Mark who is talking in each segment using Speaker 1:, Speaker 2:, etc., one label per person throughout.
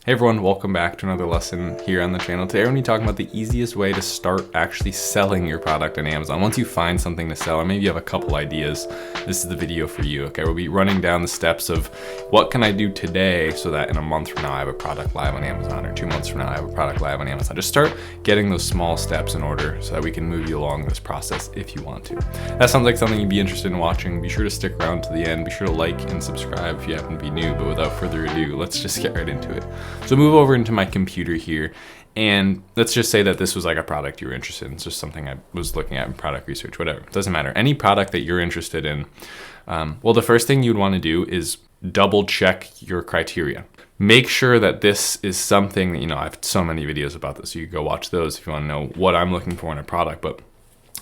Speaker 1: Hey everyone, welcome back to another lesson here on the channel. Today we're going to be talking about the easiest way to start actually selling your product on Amazon. Once you find something to sell, or maybe you have a couple ideas, this is the video for you. Okay, we'll be running down the steps of what can I do today so that in a month from now I have a product live on Amazon, or 2 months from now I have a product live on Amazon. Just start getting those small steps in order so that we can move you along this process if you want to. That sounds like something you'd be interested in watching. Be sure to stick around to the end. Be sure to like and subscribe if you happen to be new, but without further ado, let's just get right into it. So move over into my computer here, and let's just say that this was like a product you were interested in. It's just something I was looking at in product research, whatever. It doesn't matter. Any product that you're interested in, well, the first thing you'd want to do is double check your criteria. Make sure that this is something that, I have so many videos about this, so you can go watch those if you want to know what I'm looking for in a product, but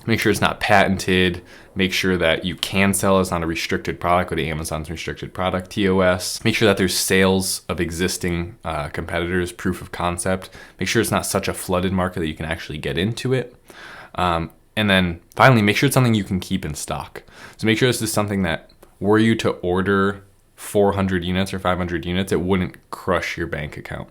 Speaker 1: make sure it's not patented. Make sure that you can sell. It's not a restricted product. Go to Amazon's restricted product, TOS. Make sure that there's sales of existing competitors, proof of concept. Make sure it's not such a flooded market that you can actually get into it. And then finally, make sure it's something you can keep in stock. So make sure this is something that were you to order 400 units or 500 units, it wouldn't crush your bank account.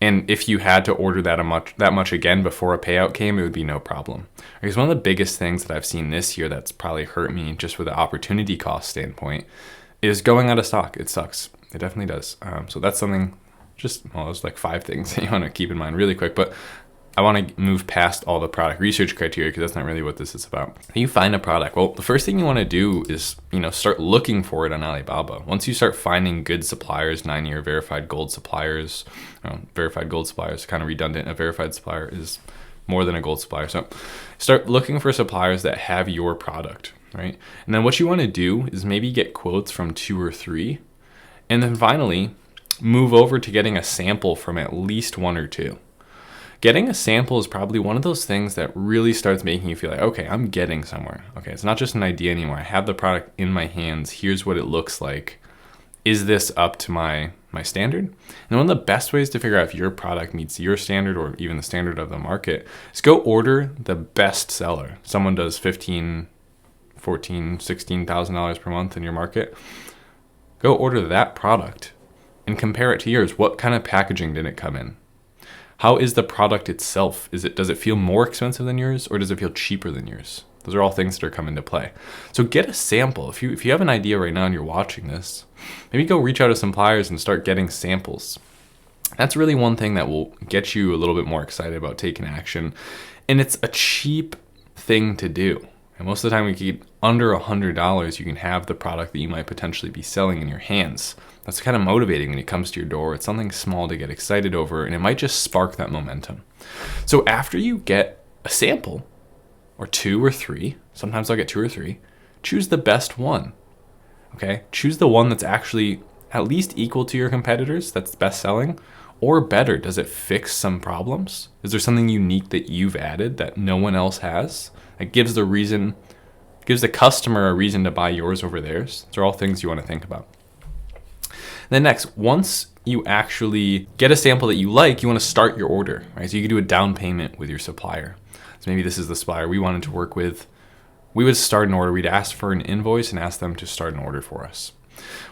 Speaker 1: And if you had to order that much again before a payout came, it would be no problem. Because one of the biggest things that I've seen this year that's probably hurt me just with the opportunity cost standpoint is going out of stock. It sucks. It definitely does. So that's something, there's like 5 things that you want to keep in mind really quick, but I want to move past all the product research criteria because that's not really what this is about. You find a product. Well, the first thing you want to do is, start looking for it on Alibaba. Once you start finding good suppliers, 9-year verified gold suppliers, verified gold suppliers, kind of redundant. A verified supplier is more than a gold supplier. So start looking for suppliers that have your product, right? And then what you want to do is maybe get quotes from 2 or 3. And then finally, move over to getting a sample from at least 1 or 2. Getting a sample is probably one of those things that really starts making you feel like, okay, I'm getting somewhere. Okay, it's not just an idea anymore. I have the product in my hands. Here's what it looks like. Is this up to my standard? And one of the best ways to figure out if your product meets your standard or even the standard of the market is go order the best seller. Someone does $15,000, $14,000, $16,000 per month in your market. Go order that product and compare it to yours. What kind of packaging did it come in? How is the product itself? Does it feel more expensive than yours, or does it feel cheaper than yours? Those are all things that are coming into play. So get a sample. If you have an idea right now and you're watching this, maybe go reach out to suppliers and start getting samples. That's really one thing that will get you a little bit more excited about taking action. And it's a cheap thing to do. And most of the time, we can get under $100, you can have the product that you might potentially be selling in your hands. That's kind of motivating when it comes to your door. It's something small to get excited over, and it might just spark that momentum. So after you get a sample, or 2 or 3, sometimes I'll get 2 or 3, choose the best one, okay? Choose the one that's actually at least equal to your competitors, that's best selling, or better. Does it fix some problems? Is there something unique that you've added that no one else has? It gives the customer a reason to buy yours over theirs. Those are all things you want to think about. Then next, once you actually get a sample that you like, you want to start your order, right? So you can do a down payment with your supplier. So maybe this is the supplier we wanted to work with. We would start an order. We'd ask for an invoice and ask them to start an order for us.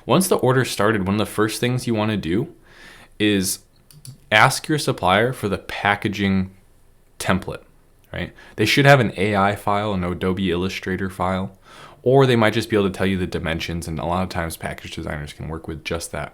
Speaker 1: Once the order started, one of the first things you want to do is ask your supplier for the packaging template, right? They should have an AI file, an Adobe Illustrator file, or they might just be able to tell you the dimensions, and a lot of times package designers can work with just that.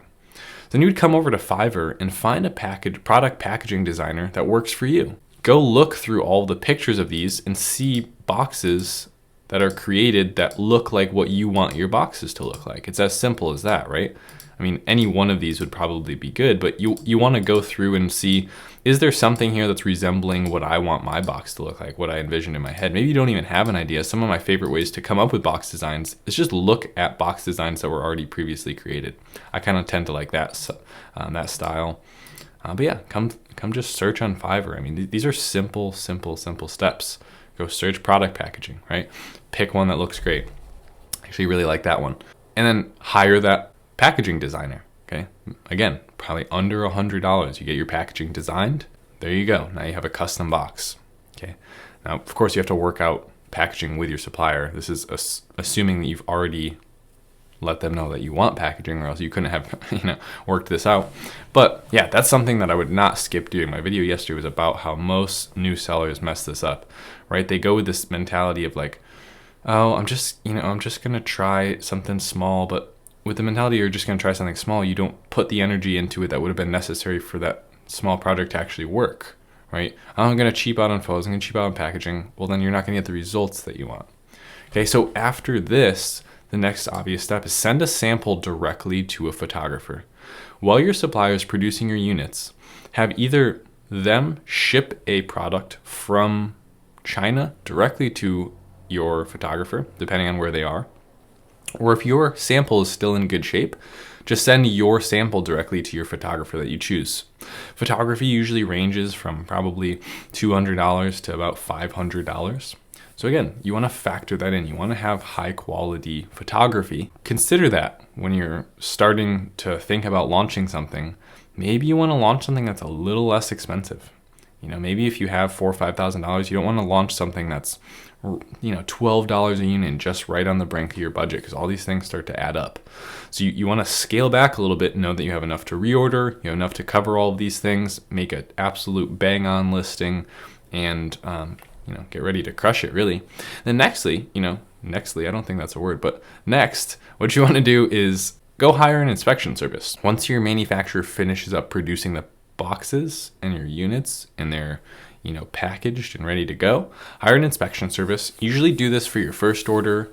Speaker 1: Then you would come over to Fiverr and find a product packaging designer that works for you. Go look through all the pictures of these and see boxes that are created that look like what you want your boxes to look like. It's as simple as that, right? I mean, any one of these would probably be good, but you want to go through and see, is there something here that's resembling what I want my box to look like, what I envisioned in my head? Maybe you don't even have an idea. Some of my favorite ways to come up with box designs is just look at box designs that were already previously created. I kind of tend to like that style. But yeah, come just search on Fiverr. I mean, these are simple steps. Go search product packaging, right? Pick one that looks great. Actually, really like that one. And then hire that packaging designer, okay? Again, probably under $100. You get your packaging designed. There you go. Now you have a custom box, okay? Now, of course, you have to work out packaging with your supplier. This is assuming that you've already let them know that you want packaging, or else you couldn't have worked this out. But yeah, that's something that I would not skip doing. My video yesterday was about how most new sellers mess this up, right? They go with this mentality of like, oh, I'm just gonna try something small. But with the mentality you're just gonna try something small, you don't put the energy into it that would have been necessary for that small project to actually work, right? I'm gonna cheap out on photos, I'm gonna cheap out on packaging. Well, then you're not gonna get the results that you want. Okay, so after this, the next obvious step is send a sample directly to a photographer. While your supplier is producing your units, have either them ship a product from China directly to your photographer, depending on where they are, or if your sample is still in good shape, just send your sample directly to your photographer that you choose. Photography usually ranges from probably $200 to about $500. So again, you want to factor that in. You want to have high quality photography. Consider that when you're starting to think about launching something. Maybe you want to launch something that's a little less expensive. Maybe if you have $4,000 or $5,000, you don't want to launch something that's $12 a unit, just right on the brink of your budget, because all these things start to add up. So you want to scale back a little bit, know that you have enough to reorder, you have enough to cover all of these things, make an absolute bang on listing, and get ready to crush it, really. Then nextly, I don't think that's a word, but next, what you want to do is go hire an inspection service. Once your manufacturer finishes up producing the boxes and your units and they're packaged and ready to go, hire an inspection service. Usually do this for your first order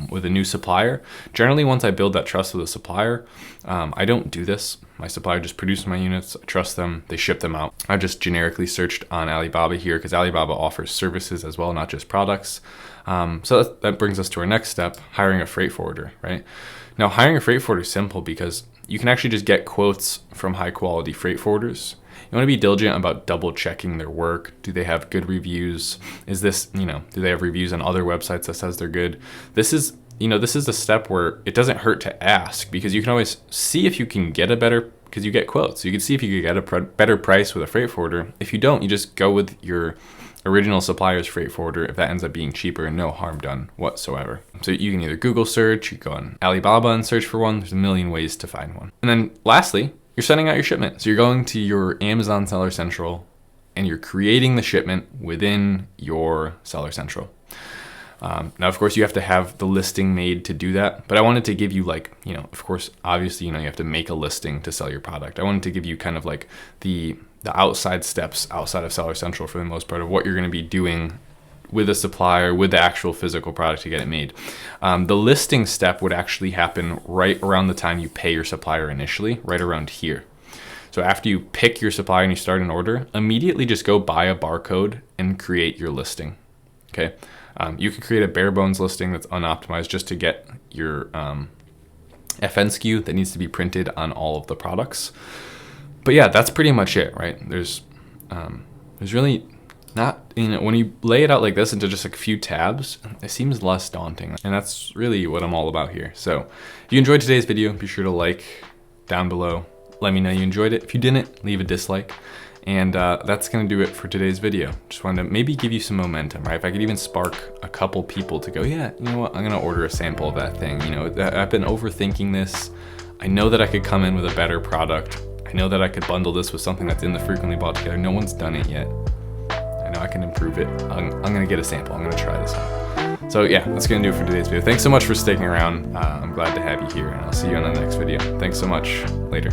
Speaker 1: with a new supplier. Generally, once I build that trust with a supplier, I don't do this. My supplier just produces my units, I trust them, they ship them out. I just generically searched on Alibaba here because Alibaba offers services as well, not just products. So that brings us to our next step, hiring a freight forwarder, right? Now, hiring a freight forwarder is simple because you can actually just get quotes from high quality freight forwarders. You want to be diligent about double checking their work. Do they have good reviews? Is this, do they have reviews on other websites that says they're good? This is a step where it doesn't hurt to ask, because you can always see if you can get a better, because you get quotes. You can see if you could get a better price with a freight forwarder. If you don't, you just go with your original supplier's freight forwarder. If that ends up being cheaper, no harm done whatsoever. So you can either Google search, you go on Alibaba and search for one. There's a million ways to find one. And then lastly, you're sending out your shipment. So you're going to your Amazon Seller Central and you're creating the shipment within your Seller Central. Now, of course, you have to have the listing made to do that, but I wanted to give you of course, obviously, you have to make a listing to sell your product. I wanted to give you kind of like the outside steps outside of Seller Central for the most part of what you're going to be doing with a supplier, with the actual physical product to get it made. The listing step would actually happen right around the time you pay your supplier initially, right around here. So after you pick your supplier and you start an order, immediately just go buy a barcode and create your listing. Okay. You can create a bare bones listing that's unoptimized just to get your FN SKU that needs to be printed on all of the products. But yeah, that's pretty much it, right? There's really not, when you lay it out like this into just a few tabs, it seems less daunting. And that's really what I'm all about here. So if you enjoyed today's video, be sure to like down below. Let me know you enjoyed it. If you didn't, leave a dislike. And that's gonna do it for today's video. Just wanted to maybe give you some momentum, right? If I could even spark a couple people to go, yeah, you know what, I'm gonna order a sample of that thing. I've been overthinking this. I know that I could come in with a better product. I know that I could bundle this with something that's in the frequently bought together. No one's done it yet. I know I can improve it. I'm gonna get a sample. I'm gonna try this out. So yeah, that's gonna do it for today's video. Thanks so much for sticking around. I'm glad to have you here, and I'll see you on the next video. Thanks so much. Later.